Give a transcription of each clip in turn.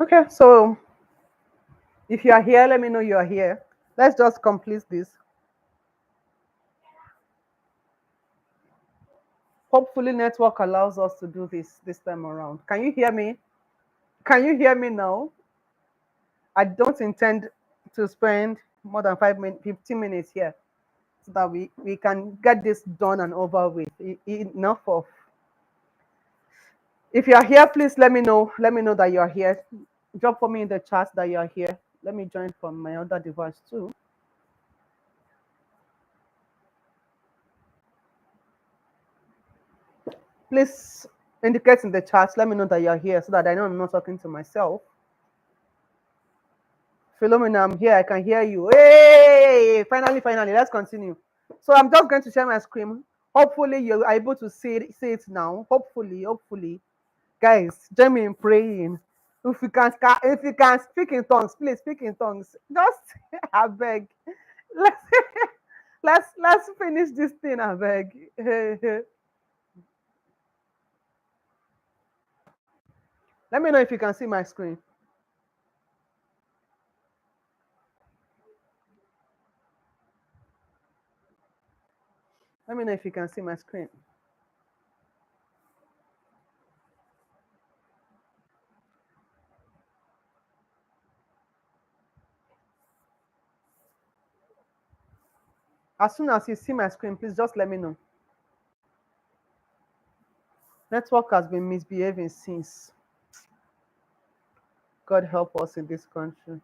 Okay, so if you are here, let me know you are here. Let's just complete this. Hopefully, network allows us to do this time around. Can you hear me? Can you hear me now? I don't intend to spend more than 15 minutes here so that we can get this done and over with. Enough of. If you are here, please let me know. Let me know that you are here. Drop for me in the chat that you are here. Let me join from my other device too. Please indicate in the chat. Let me know that you are here so that I know I'm not talking to myself. Philomena, I'm here. I can hear you. Hey, finally, let's continue. So I'm just going to share my screen. Hopefully, you're able to see it now. Hopefully, guys, join me in praying. If you can speak in tongues, please speak in tongues. Just I beg. Let's let's finish this thing. I beg. Let me know if you can see my screen. Let me know if you can see my screen. As soon as you see my screen, please just let me know. Network has been misbehaving since. God help us in this country.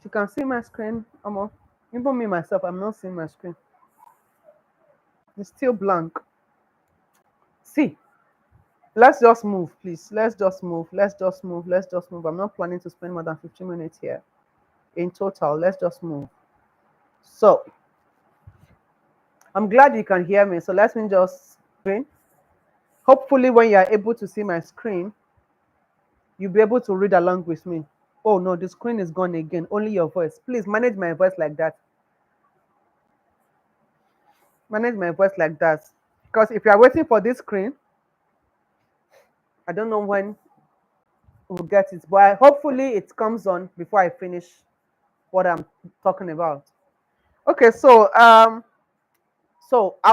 You can see my screen, Amo. Even me myself, I'm not seeing my screen. It's still blank. See, let's just move, please. Let's just move. Let's just move. Let's just move. I'm not planning to spend more than 15 minutes here in total. Let's just move. So, I'm glad you can hear me. So, let me just screen. Hopefully, when you are able to see my screen, you'll be able to read along with me. Oh no, the screen is gone again. Only your voice. Please manage my voice like that. Manage my voice like that. Because if you are waiting for this screen, I don't know when we'll get it, but hopefully it comes on before I finish what I'm talking about. Okay, so I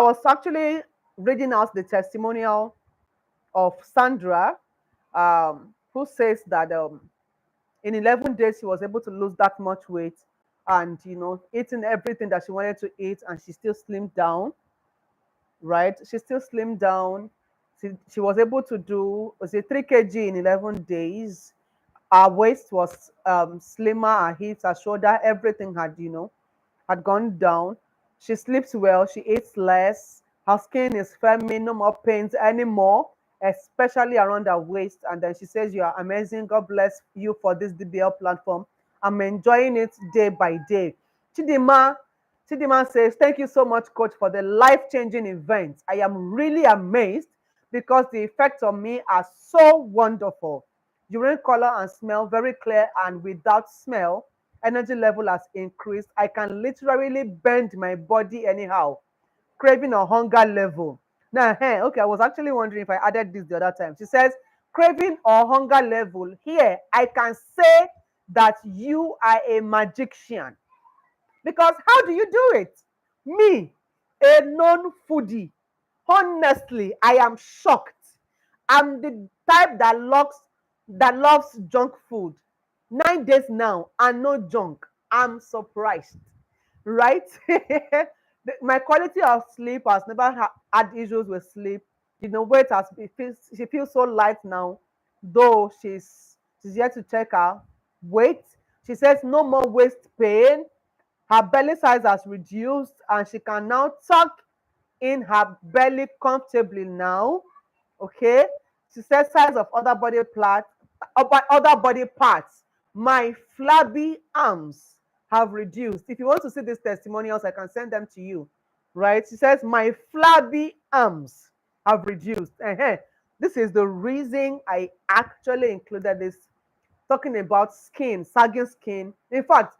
was actually reading out the testimonial of Sandra, who says that in 11 days she was able to lose that much weight, and eating everything that she wanted to eat, and she still slimmed down. Right, she still slimmed down. She was able to do, was it 3 kg in 11 days. Her waist was slimmer, her hips, her shoulder, everything had gone down. She sleeps well, she eats less, her skin is firming, no more pains anymore, especially around her waist. And then she says, "You are amazing. God bless you for this DBL platform. I'm enjoying it day by day." Chidima, Chidima says, "Thank you so much, coach, for the life-changing event. I am really amazed because the effects on me are so wonderful. Urine color and smell very clear, and without smell, energy level has increased. I can literally bend my body anyhow. Craving or hunger level." Now, hey, okay, I was actually wondering if I added this the other time. She says, "Craving or hunger level. Here, I can say that you are a magician. Because how do you do it? Me, a non foodie. Honestly, I am shocked. I'm the type that loves junk food. 9 days now and no junk. I'm surprised, right? My quality of sleep has never had issues with sleep. Weight she feels so light now, though she's yet to check her weight. She says no more waist pain. Her belly size has reduced and she can now tuck in her belly comfortably now. Okay. She says size of other body parts. My flabby arms have reduced. If you want to see these testimonials, I can send them to you. Right? She says, my flabby arms have reduced. This is the reason I actually included this talking about skin, sagging skin. In fact,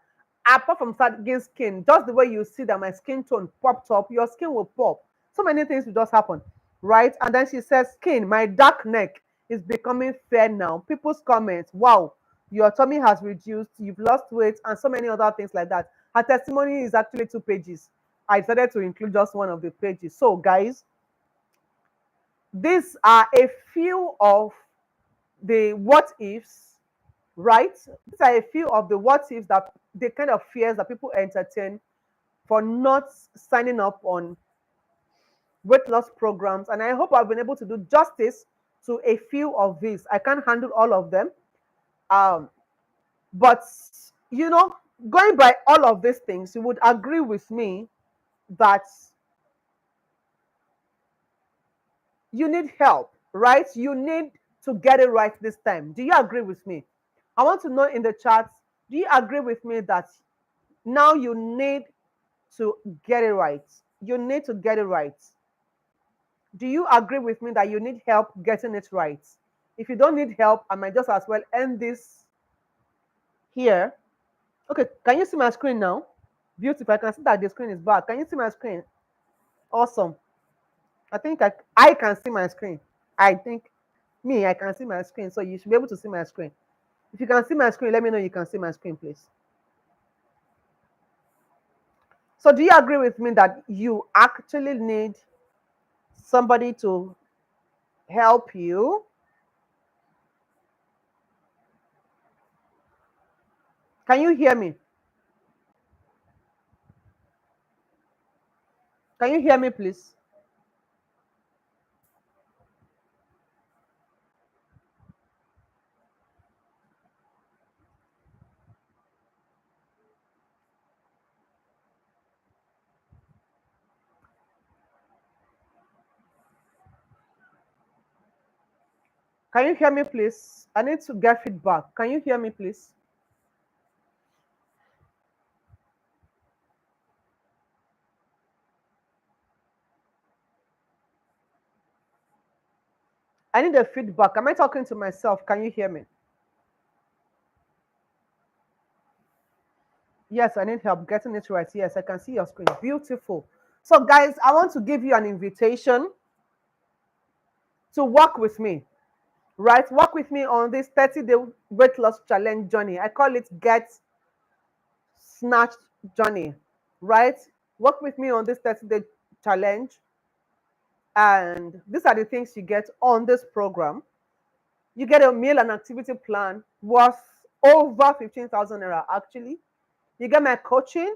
apart from sagging skin, just the way you see that my skin tone popped up, your skin will pop. So many things will just happen, right? And then she says, skin, my dark neck is becoming fair now. People's comments, wow, your tummy has reduced, you've lost weight, and so many other things like that. Her testimony is actually 2 pages. I decided to include just one of the pages. So, guys, these are a few of the what ifs, right? These are a few of the what ifs, that the kind of fears that people entertain for not signing up on weight loss programs. And I hope I've been able to do justice to a few of these. I can't handle all of them. Um, but, you know, going by all of these things, you would agree with me that you need help, right? You need to get it right this time. Do you agree with me? I want to know in the chat, do you agree with me that now you need to get it right? You need to get it right. Do you agree with me that you need help getting it right? If you don't need help, I might just as well end this here. Okay, can you see my screen now? Beautiful. I can see that the screen is back. Can you see my screen? Awesome. I think I can see my screen. I think I can see my screen. So you should be able to see my screen. If you can see my screen, let me know you can see my screen, please. So do you agree with me that you actually need somebody to help you? Can you hear me? Can you hear me, please? Can you hear me, please? I need to get feedback. Can you hear me, please? I need a feedback. Am I talking to myself? Can you hear me? Yes, I need help getting it right. Yes, I can see your screen. Beautiful. So, guys, I want to give you an invitation to work with me, right? Work with me on this 30-day weight loss challenge journey. I call it Get Snatched Journey, right? Work with me on this 30-day challenge. And these are the things you get on this program. You get a meal and activity plan worth over 15,000 naira, actually. You get my coaching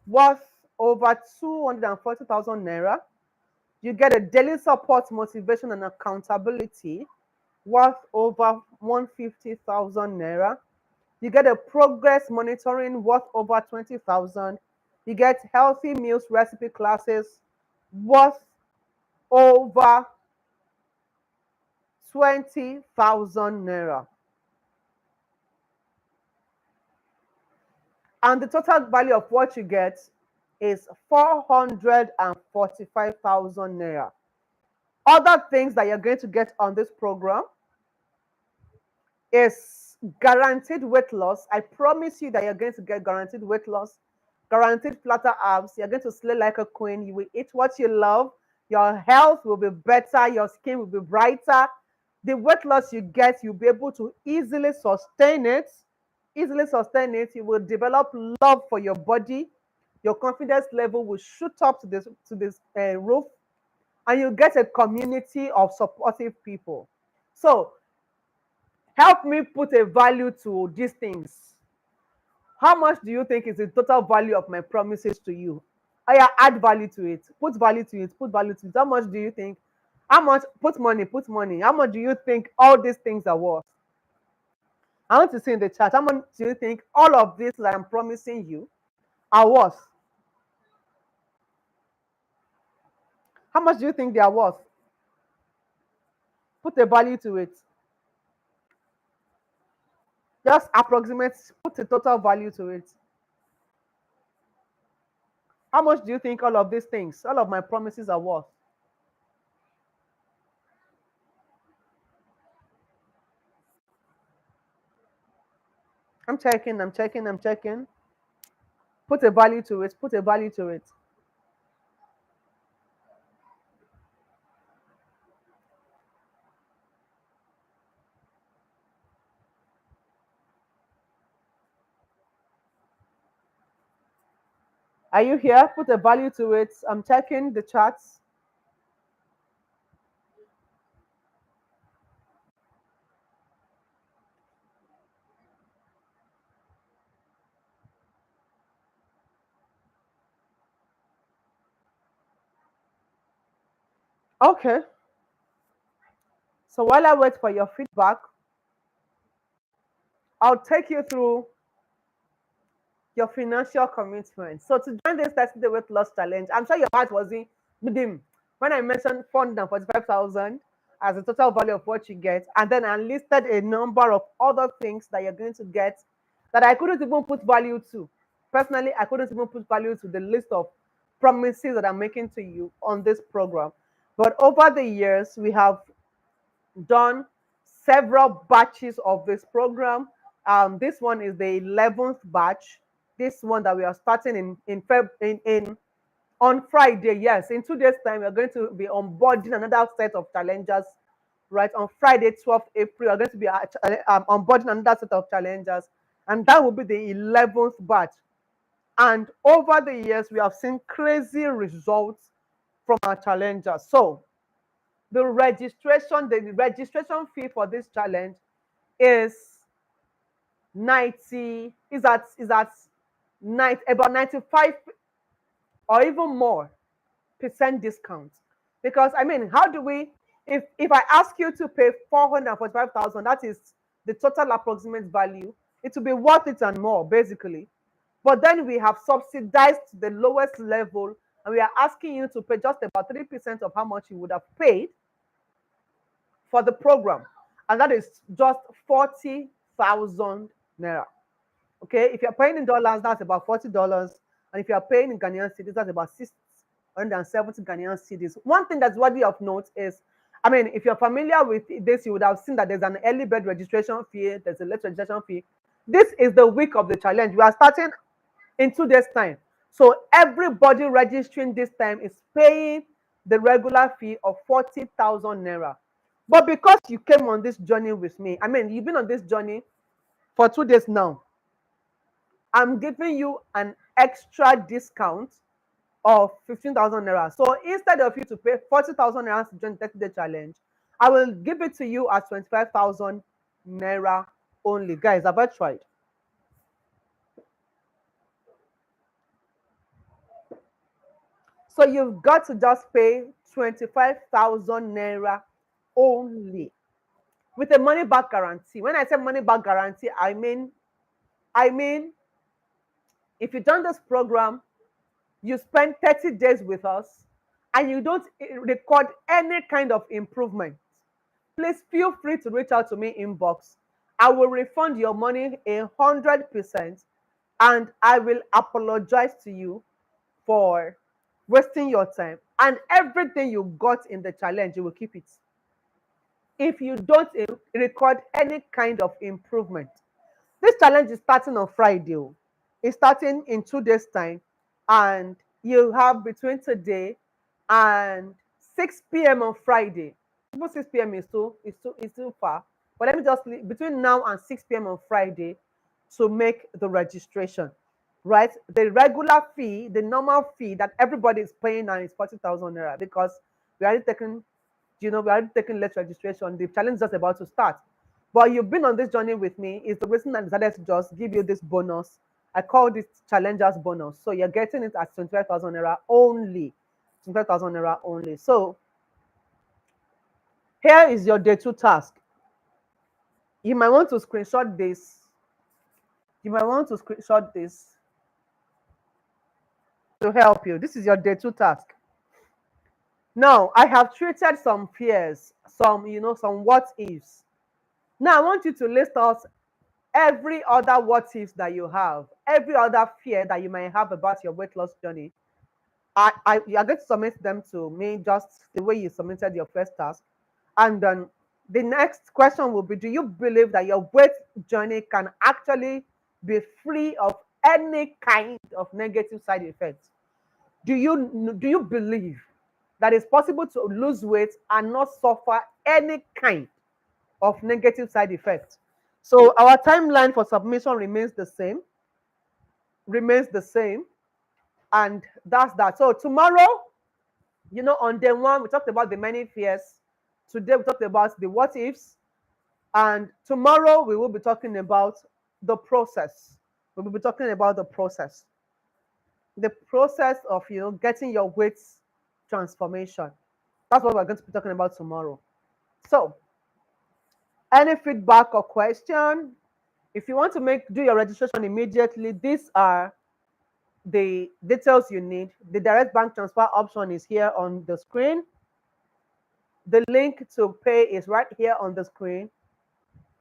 worth over 240,000 naira. You get a daily support, motivation, and accountability worth over 150,000 naira. You get a progress monitoring worth over 20,000. You get healthy meals recipe classes worth over 20,000 naira. And the total value of what you get is 445,000 naira. Other things that you're going to get on this program is guaranteed weight loss. I promise you that you're going to get guaranteed weight loss, guaranteed flatter abs. You're going to slay like a queen. You will eat what you love. Your health will be better. Your skin will be brighter. The weight loss you get, you'll be able to easily sustain it. Easily sustain it. You will develop love for your body. Your confidence level will shoot up to this roof, and you get a community of supportive people. So help me put a value to these things. How much do you think is the total value of my promises to you? I add value to it. Put value to it. Put value to it. How much do you think? How much? Put money. Put money. How much do you think all these things are worth? I want to see in the chat. How much do you think all of this that I'm promising you are worth? How much do you think they are worth? Put a value to it. Just approximate. Put a total value to it. How much do you think all of these things, all of my promises are worth? I'm checking, I'm checking, I'm checking. Put a value to it, put a value to it. Are you here? Put a value to it. I'm checking the charts. Okay. So while I wait for your feedback, I'll take you through your financial commitment. So to join this 30-day weight loss challenge, I'm sure your heart was in within when I mentioned 445,000 as the total value of what you get, and then I listed a number of other things that you're going to get that I couldn't even put value to. Personally, I couldn't even put value to the list of promises that I'm making to you on this program. But over the years, we have done several batches of this program. This one is the 11th batch. This one that we are starting in on Friday. Yes, in 2 days' time, we're going to be onboarding another set of challengers. Right on Friday, 12th April, we're going to be onboarding another set of challengers, and that will be the 11th batch. And over the years, we have seen crazy results from our challengers. So the registration fee for this challenge is 90 is at about 95 or even more percent discount. Because I mean, how do we, if I ask you to pay 445,000, that is the total approximate value, it will be worth it and more basically. But then we have subsidized the lowest level, and we are asking you to pay just about 3% of how much you would have paid for the program, and that is just 40,000 naira. Okay, if you're paying in dollars, that's about $40, and if you're paying in Ghanaian cedis, that's about 670 Ghanaian cedis. One thing that's worthy of note is, I mean, if you're familiar with this, you would have seen that there's an early bird registration fee, there's a late registration fee. This is the week of the challenge. We are starting in 2 days' time. So everybody registering this time is paying the regular fee of 40,000 naira. But because you came on this journey with me, I mean, you've been on this journey for 2 days now, I'm giving you an extra discount of 15,000 naira. So instead of you to pay 40,000 naira to join the 30-day challenge, I will give it to you at 25,000 naira only. Guys, have I tried? So you've got to just pay 25,000 naira only with a money back guarantee. When I say money back guarantee, I mean, if you done this program, you spend 30 days with us, and you don't record any kind of improvement, please feel free to reach out to me inbox. I will refund your money 100%, and I will apologize to you for wasting your time. And everything you got in the challenge, you will keep it. If you don't record any kind of improvement, this challenge is starting on Friday. Oh. It's starting in 2 days' time, and you have between today and 6 p.m. on Friday. Even 6 p.m. is too far, but let me just between now and 6 p.m. on Friday to make the registration. Right, the regular fee, the normal fee that everybody is paying now is 40,000 naira, because we already taken, we already taken late registration. The challenge is just about to start. But you've been on this journey with me. Is the reason I decided to just give you this bonus. I call this challengers bonus. So you're getting it at 25,000 naira only. 25,000 naira only. So here is your day two task. You might want to screenshot this. You might want to screenshot this to help you. This is your day two task. Now, I have treated some fears, some what ifs. Now, I want you to list out every other what ifs that you have, every other fear that you might have about your weight loss journey. You are going to submit them to me just the way you submitted your first task. And then the next question will be, do you believe that your weight journey can actually be free of any kind of negative side effects? Do you believe that it's possible to lose weight and not suffer any kind of negative side effects? So our timeline for submission remains the same, and that's that. So tomorrow, on day one, we talked about the many fears. Today we talked about the what ifs, and tomorrow we will be talking about the process. We will be talking about the process of getting your weight transformation. That's what we're going to be talking about tomorrow. So, any feedback or question? If you want to do your registration immediately, these are the details you need. The direct bank transfer option is here on the screen. The link to pay is right here on the screen,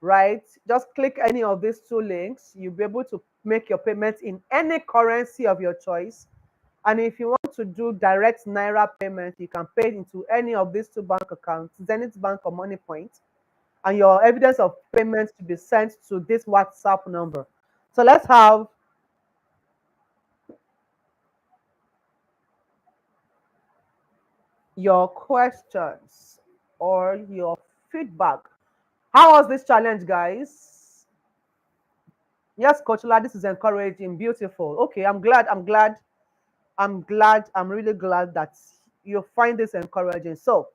right? Just click any of these two links. You'll be able to make your payments in any currency of your choice. And if you want to do direct Naira payment, you can pay into any of these two bank accounts, Zenith Bank or Money Point, and your evidence of payment to be sent to this WhatsApp number. So let's have your questions or your feedback. How was this challenge, guys? Yes, Coach La, this is encouraging, beautiful. Okay, I'm really glad that you find this encouraging. So,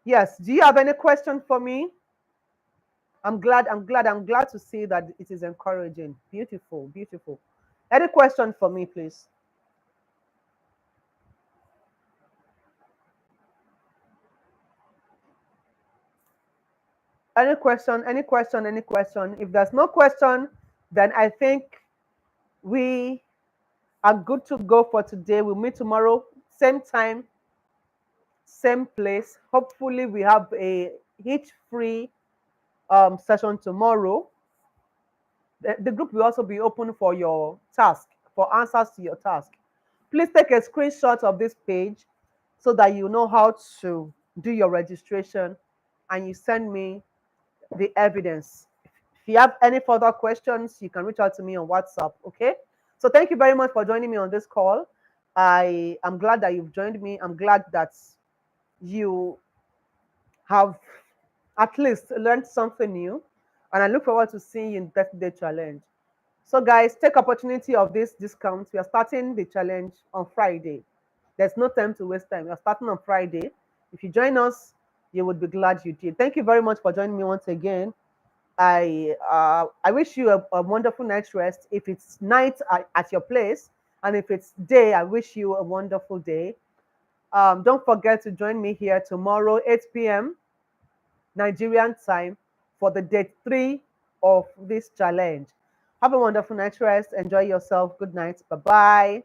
yes, do you have any question for me? I'm glad to see that it is encouraging. Beautiful, beautiful. Any question for me, please? Any question, any question, any question? If there's no question, then I think we are good to go for today. We'll meet tomorrow, same time, same place. Hopefully, we have a hitch-free session tomorrow. The group will also be open for your task, for answers to your task. Please take a screenshot of this page so that you know how to do your registration, and you send me the evidence. If you have any further questions, you can reach out to me on WhatsApp. Okay. So thank you very much for joining me on this call. I am glad that you've joined me. I'm glad that you have at least learned something new. And I look forward to seeing you in 30 Day Challenge. So, guys, take opportunity of this discount. We are starting the challenge on Friday. There's no time to waste time. We are starting on Friday. If you join us, you would be glad you did. Thank you very much for joining me once again. I wish you a wonderful night's rest. If it's night at your place, and if it's day, I wish you a wonderful day. Don't forget to join me here tomorrow, 8 p.m. Nigerian time, for the day 3 of this challenge. Have a wonderful night's rest. Enjoy yourself. Good night. Bye bye.